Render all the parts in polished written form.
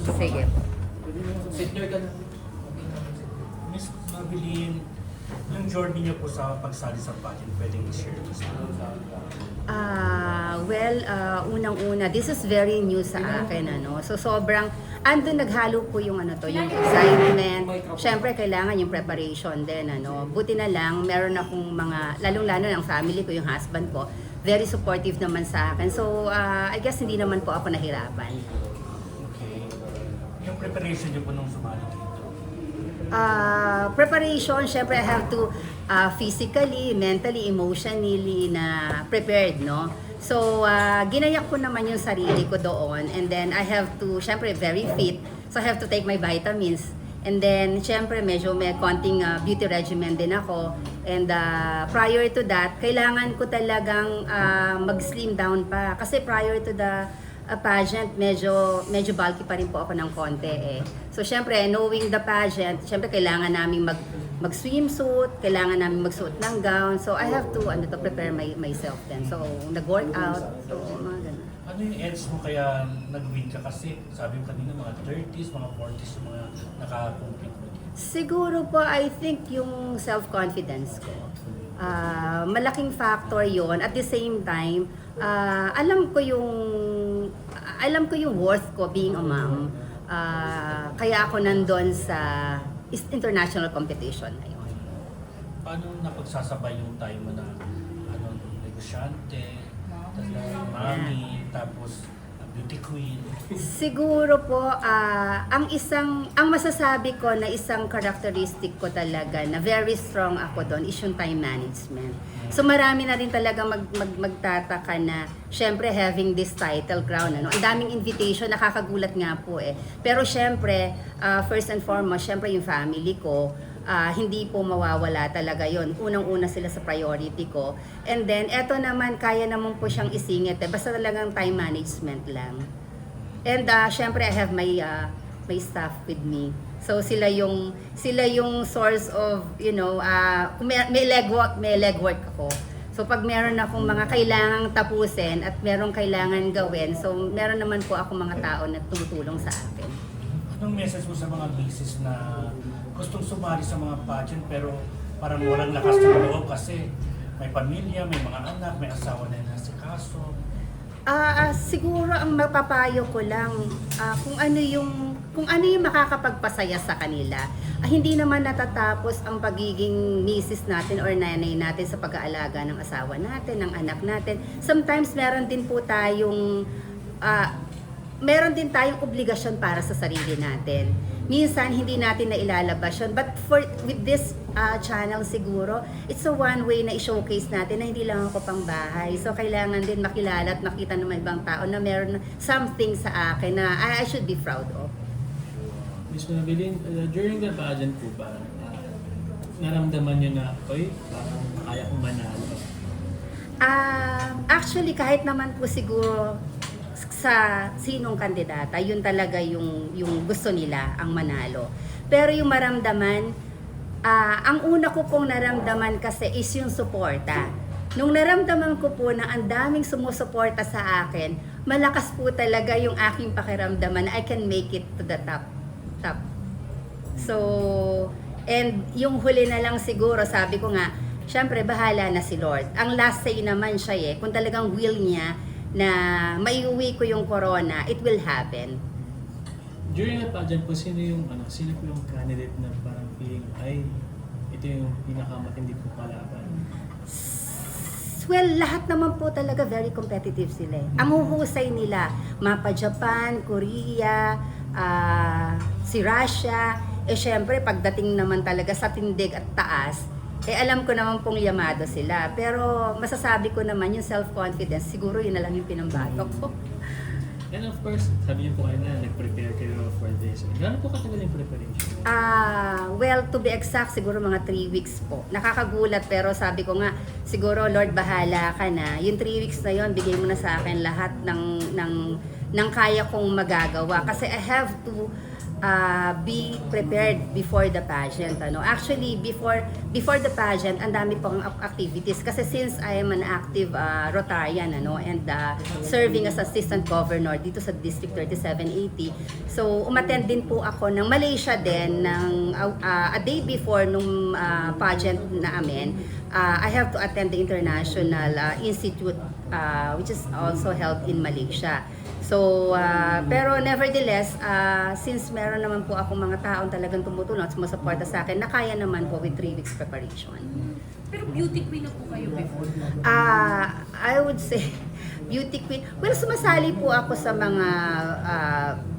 Sige po. Senior ka na. Miss Mabilin, yung journey niyo po sa pagsali sa pageant, pwedeng i-share mo sa Unang-una, this is very new sa akin, ano. So sobrang andun naghalo po yung yung excitement. Syempre kailangan yung preparation din, ano. Buti na lang meron akong mga lalong-lalo ng family ko, yung husband ko, very supportive naman sa akin. So I guess hindi naman po ako nahirapan. Okay. Yung preparation niyo po nung sumali dito. Preparation, syempre I have to physically, mentally, emotionally na prepared, no? So, ginayak ko naman yung sarili ko doon, and then I have to, syempre very fit, so I have to take my vitamins. And then, syempre medyo may konting beauty regimen din ako. And prior to that, kailangan ko talagang mag-slim down pa. Kasi prior to the pageant, medyo bulky pa rin po ako ng konti eh. So syempre, knowing the pageant, syempre kailangan namin mag-swimsuit, kailangan namin magsuot ng gown. So I have to prepare myself then. So nag-workout, so mga ganun. Ano yung edge mo kaya nag-win ka? Kasi sabi mo kanina mga 30s, mga 40s yung mga nakakompete mo dito. Siguro po, I think yung self-confidence ko. Malaking factor yon. At the same time, alam ko yung worth ko being a mom. Kaya ako nandun sa international competition na yun. Paano napagsasabay yung time mo na negosyante, mami, tapos beauty queen? Siguro po, ang masasabi ko na isang characteristic ko talaga na very strong ako doon is yung time management. So marami na rin talaga magtataka na syempre having this title crown, ano, ang daming invitation, nakakagulat nga po eh. Pero syempre, first and foremost, syempre yung family ko, hindi po mawawala talaga yon. Unang-una sila sa priority ko. And then, eto naman, kaya naman po siyang isingit eh. Basta talagang time management lang. And syempre, I have my staff with me. So sila yung source of, kung may legwork ako. So pag meron akong mga kailangang tapusin at merong kailangan gawin, so meron naman po ako mga tao na tumutulong sa akin. Anong message mo sa mga misis na gustong sumali sa mga pageant pero parang walang lakas ng loob kasi may pamilya, may mga anak, may asawa na inasikaso? Siguro ang mapapayo ko lang kung ano yung makakapagpasaya sa kanila. Hindi naman natatapos ang pagiging misis natin or nanay natin sa pag-aalaga ng asawa natin, ng anak natin. Sometimes meron din tayong obligasyon para sa sarili natin. Minsan hindi natin na ilalabas yun. But with this channel siguro, it's a one way na i-showcase natin na hindi lang ako pang bahay. So kailangan din makilala at makita ng ibang tao na meron something sa akin na I should be proud of. Miss Mabilin, during the pageant po ba, naramdaman niyo na, parang kaya kong manalo? Actually, kahit naman po siguro sa sinong kandidata, yun talaga yung gusto nila, ang manalo. Pero yung maramdaman, ang una ko pong naramdaman kasi is yung suporta. Nung naramdaman ko po na ang daming sumusuporta sa akin, malakas po talaga yung aking pakiramdaman na I can make it to the top. So, and yung huli na lang siguro, sabi ko nga, syempre bahala na si Lord. Ang last say naman siya kung talagang will niya na maiuwi ko yung corona, it will happen. During the pageant po, sino po yung candidate na parang feeling, ito yung pinakamatindi po kalaban? Well, lahat naman po talaga very competitive sila. Ang huhusay nila, mapa Japan, Korea, si Russia, syempre pagdating naman talaga sa tindig at taas, alam ko naman pong yamado sila. Pero masasabi ko naman yung self-confidence, siguro yun na lang yung pinambato ko. And of course, sabi niyo po kayo na nag-prepare kayo for this. Gano'n po katagal yung preparation? Well, to be exact, siguro mga 3 weeks po. Nakakagulat pero sabi ko nga, siguro Lord, bahala ka na. Yung 3 weeks na yon, bigay mo na sa akin lahat ng kaya kong magagawa. Kasi I have to be prepared before the pageant. Actually, before the pageant, ang dami pong activities. Kasi since I am an active Rotarian, and serving as assistant governor dito sa District 3780, so umattend din po ako ng Malaysia din, ng a day before nung pageant na amin. I have to attend the International Institute, which is also held in Malaysia. So, pero nevertheless, since meron naman po ako mga taong talagang tumutulong at sumusuporta sa akin, na kaya naman po with 3 weeks preparation. Pero beauty queen na po kayo before? I would say, beauty queen. Well, sumasali po ako sa mga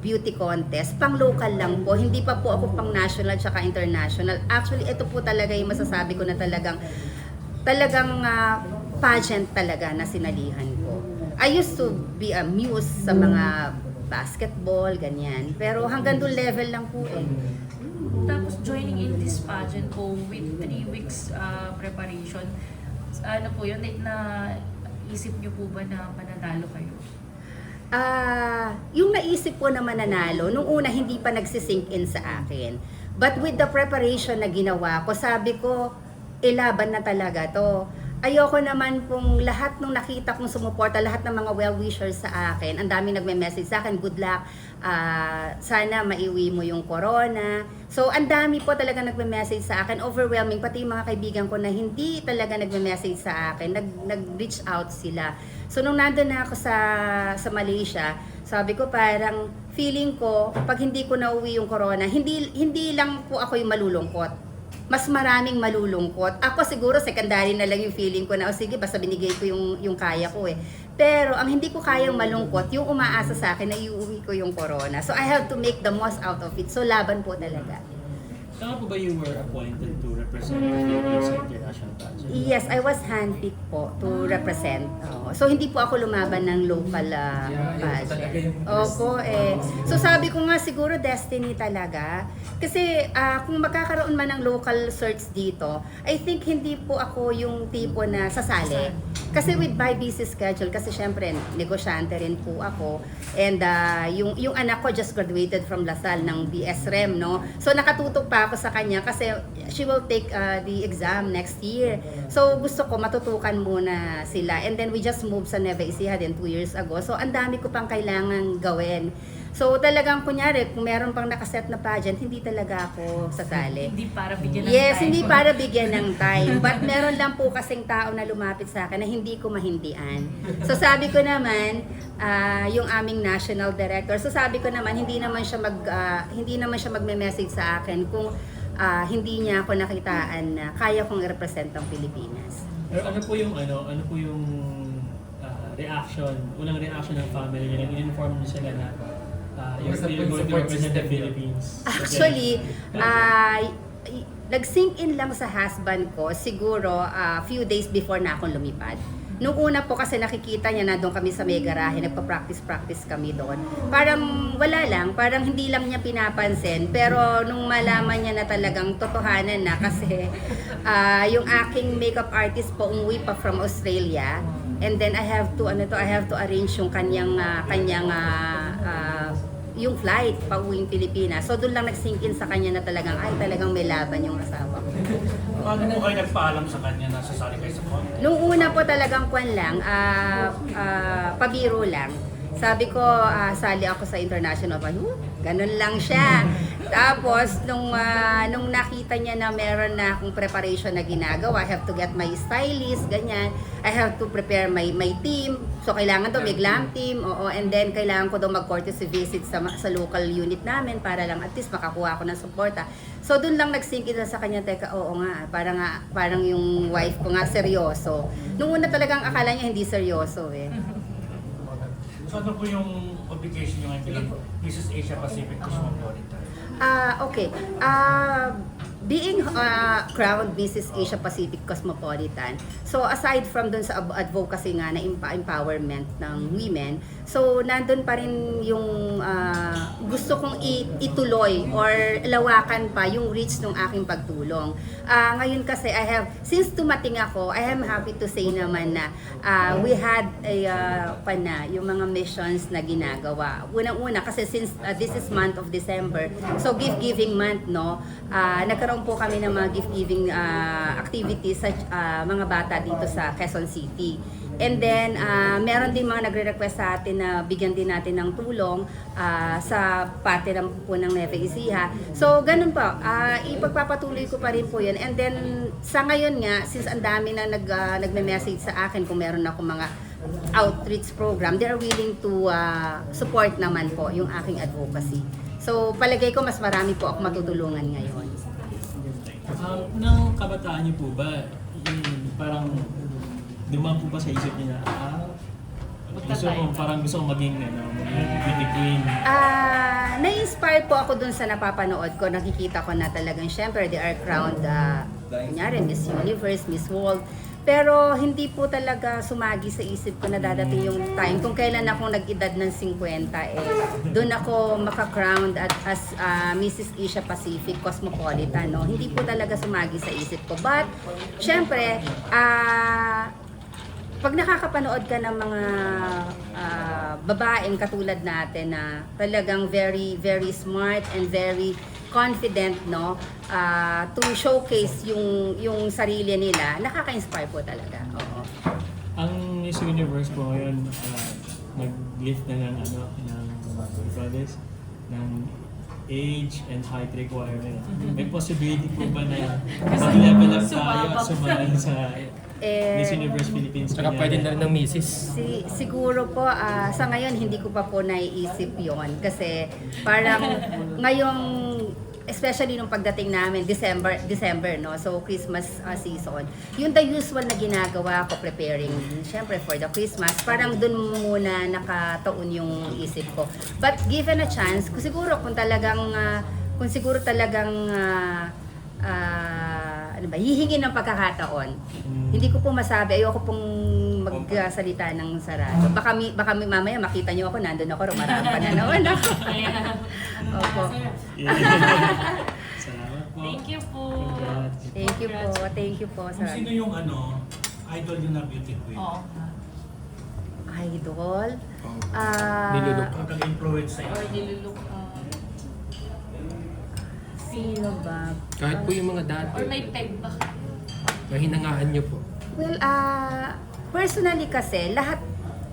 beauty contest. Pang local lang po. Hindi pa po ako pang national tsaka international. Actually, ito po talaga yung masasabi ko na talagang pageant talaga na sinalihan ko. I used to be a muse sa mga basketball, ganyan. Pero hanggang doon level lang po eh. Tapos joining in this pageant po with 3 weeks preparation, ano po yun, na isip niyo po ba na mananalo kayo? Yung naisip ko na mananalo, nung una hindi pa nagsisink in sa akin. But with the preparation na ginawa ko, sabi ko, ilaban na talaga to. Ayoko naman pong lahat nung nakita kong sumuporta, lahat ng mga well-wishers sa akin, ang dami nagme-message sa akin, good luck, sana maiwi mo yung corona. So, ang dami po talaga nagme-message sa akin, overwhelming, pati yung mga kaibigan ko na hindi talaga nagme-message sa akin, nag-reach out sila. So, nung nandun na ako sa Malaysia, sabi ko parang feeling ko, pag hindi ko nauwi yung corona, hindi lang po ako yung malulungkot. Mas maraming malulungkot. Ako siguro secondary na lang yung feeling ko na, sige, basta binigay ko yung kaya ko eh. Pero ang hindi ko kayang malungkot, yung umaasa sa akin na iuwi ko yung corona. So I have to make the most out of it. So laban po talaga. Tama po ba you were appointed to represent the Philippines sa international pageant? Yes, I was handpicked po to represent. So hindi po ako lumaban ng local pageant. Opo eh. So sabi ko nga siguro destiny talaga. Kasi kung magkakaroon man ng local search dito, I think hindi po ako yung tipo na sasali. Kasi with my busy schedule, kasi syempre negosyante rin po ako. And yung anak ko just graduated from LaSalle ng BS-REM, no? So nakatutok pa ako sa kanya kasi she will take the exam next year. So gusto ko matutukan muna sila. And then we just moved sa Nueva Ecija din 2 years ago. So ang dami ko pang kailangan gawin. So talagang kunyari, kung meron pang nakaset na pageant, hindi talaga ako sasali. Hindi para bigyan ng Yes, time. hindi para bigyan ng time. But meron lang po kasing tao na lumapit sa akin na hindi ko mahindian. So sabi ko naman, yung aming national director, so sabi ko naman, hindi naman siya magme-message sa akin kung hindi niya ako nakitaan na kaya kong i-represent ang Pilipinas. Pero ano po yung reaction, unang reaction ng family niya, nang in-inform niyo sila na you're going to represent the Philippines? Actually, nag-sink in lang sa husband ko siguro few days before na akong lumipad. Nung una po kasi nakikita niya na doon kami sa may garahe, nagpa-practice kami doon. Parang wala lang, parang hindi lang niya pinapansin. Pero nung malaman niya na talagang totohanan na kasi yung aking makeup artist po umuwi pa from Australia. And then I have to arrange yung kanyang yung flight pa uwing Pilipinas. So doon lang nag-sink in sa kanya na talagang may laban yung asawa ko. Paano mo kayo nagpaalam sa kanya na sasali kayo sa contest? Nung una po talagang pabiro lang. Sabi ko, sali ako sa international. Ganun lang siya. Tapos, nung nakita niya na meron na akong preparation na ginagawa, I have to get my stylist, ganyan. I have to prepare my team. So, kailangan to may glam team. And then, kailangan ko daw mag-courtesy visit sa local unit namin para lang at least makakuha ako ng suporta. So, dun lang nag-sink in sa kanya, teka, oo nga, parang yung wife ko nga seryoso. Nung una talagang akala niya hindi seryoso eh. So ano po yung obligation nyo ngayon bilang Mrs. Asia Pacific Cosmopolitan? Okay. Being crowned Mrs. Asia Pacific Cosmopolitan, so aside from dun sa advocacy nga na empowerment ng women, so nandun pa rin yung gusto kong ituloy or lawakan pa yung reach ng aking pagtulong. Ngayon kasi since tumating ako, I am happy to say naman na we had yung mga missions na ginagawa. Unang-una kasi since this is month of December, so gift-giving month, no? Nagkaroon po kami ng mga gift-giving activities sa mga bata dito sa Quezon City. And then, meron din mga nagre-request sa atin na bigyan din natin ng tulong sa parte ng po ng Nueva Ecija. So, ganun po. Ipagpapatuloy ko pa rin po yun. And then, sa ngayon nga, since ang dami na nagme-message sa akin kung meron ako mga outreach program, they are willing to support naman po yung aking advocacy. So, palagay ko mas marami po ako matutulungan ngayon. Nang kabataan niyo po ba, parang dumaan po ba sa isip niyo na, gusto ko maging beauty queen? Na-inspire po ako dun sa napapanood ko. Nakikita ko na talagang syempre they are crowned, kunyari Miss Universe, Miss World. Pero hindi po talaga sumagi sa isip ko na dadating yung time kung kailan ako nag-edad ng 50, doon ako maka-crowned as Mrs. Asia Pacific Cosmopolitan, no? Hindi po talaga sumagi sa isip ko. But, syempre, pag nakakapanood ka ng mga babaeng katulad natin na talagang very, very smart and very confident, no, to showcase yung sarili nila, nakaka-inspire po talaga. Oo. Ang Miss Universe po ngayon, nag-lift na ng ng age and height requirement. May possibility po ba na mag-level up tayo at sumali sa Miss Universe Philippines? Saka pwede na rin ng misis. Siguro po, sa ngayon hindi ko pa po naiisip yon kasi parang ngayong, especially nung pagdating namin, December, no? So, Christmas season. Yung the usual na ginagawa ko, preparing, syempre for the Christmas, parang dun muna nakataon yung isip ko. But given a chance, kung siguro talagang hihingi ng pagkakataon. Hindi ko po masabi, ayoko pong magsalita ng sarado. Baka mamaya makita niyo ako, nandun ako, rumaraan na naman ako. Opo. Salamat po. Thank you po. Congrats. Thank you po. Kung sino yung idol yun na beauty queen? Oo. Idol? Nilulok. Ang nag-influence sa'yo? Or nilulok. Sino ba? Kahit po yung mga dati, Or may peg ba? na hinangaan nyo po. Well, personally kasi, lahat,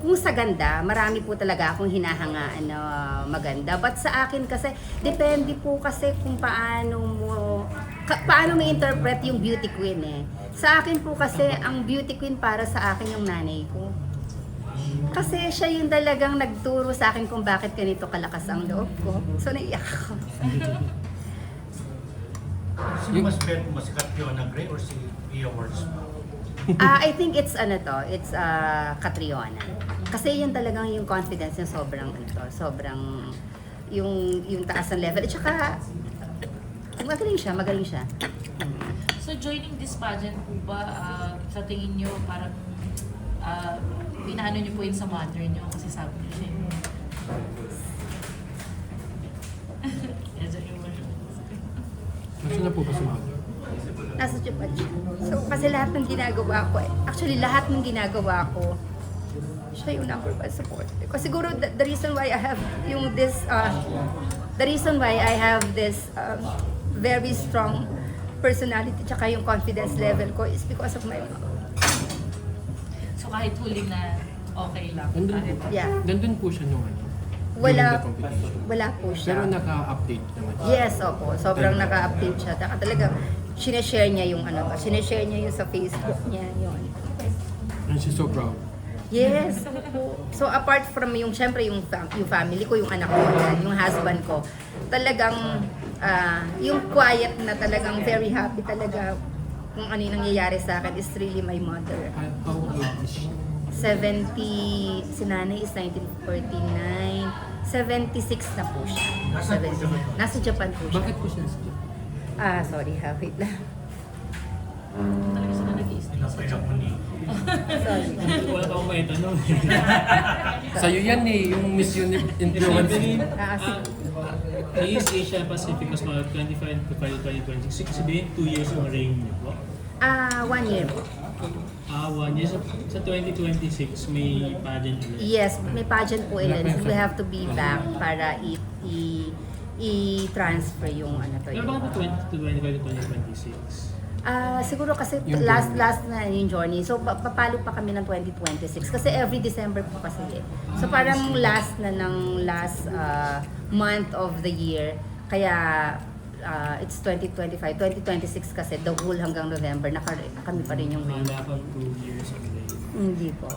kung sa ganda, marami po talaga akong hinahangaan na maganda. But sa akin kasi, depende po kasi kung paano mo interpret yung beauty queen eh. Sa akin po kasi, ang beauty queen para sa akin yung nanay ko. Kasi siya yung talagang nagturo sa akin kung bakit ganito kalakas ang loob ko. So, naiyak ako. Sino mas sikat, Fiona Gray or si Pia Wurzbach? I think it's Catriona. Kasi yun talagang yung confidence niya sobrang yung taas ng level. At saka magaling siya. So joining this pageant po ba, sa tingin nyo parang pinaano nyo po yun sa mother nyo kasi sabi nyo siya yun. Gusto na po ba sumali? Nasa Japan siya. So, kasi lahat ng ginagawa ko, lahat ng ginagawa ko, siya yung number one support. Kasi siguro the reason why I have this very strong personality tsaka yung confidence level ko is because of my mom. So kahit huli na okay lang. Yeah. Nandun po siya nung Wala during the competition. Wala po siya. Pero naka-update naman. Yes, opo. Sobrang naka-update siya. Talagang sineshare niya yung sineshare niya yung sa Facebook niya, yun. And she's so proud. Yes, opo. So apart from syempre yung family ko, yung anak ko, yung husband ko, talagang yung quiet na talagang very happy talaga kung ano yung nangyayari sa akin is really my mother. How old is she? 70, si nanay is 1949, 76 na po siya. Nasa Japan po siya. Bakit po siya? Sorry ha, wait lang. Talaga sila nag-i-stay sa Pinapaya Japan. mo ni. Sorry. Wala pa akong maitanong. Sa'yo yan yung Miss Universe influence. Sige. East Asia Pacific mas mga 25 to 2026. Sabihin, 2 years ang reign niyo po. 1 year. 1 year. Sa 2026, may pageant ulit. Yes, may pageant po ulit. We have to be back para i-transfer yung ano to. Pero bakit 20 to 25 to 2026? Siguro kasi Yung last journey. na yung journey. So papalo pa kami ng 2026 kasi every December po kasi. So parang last na ng last month of the year. Kaya it's 2025, 2026 kasi the whole hanggang November kami pa rin yung main. Wala pang 2 years ang reign. Hindi po.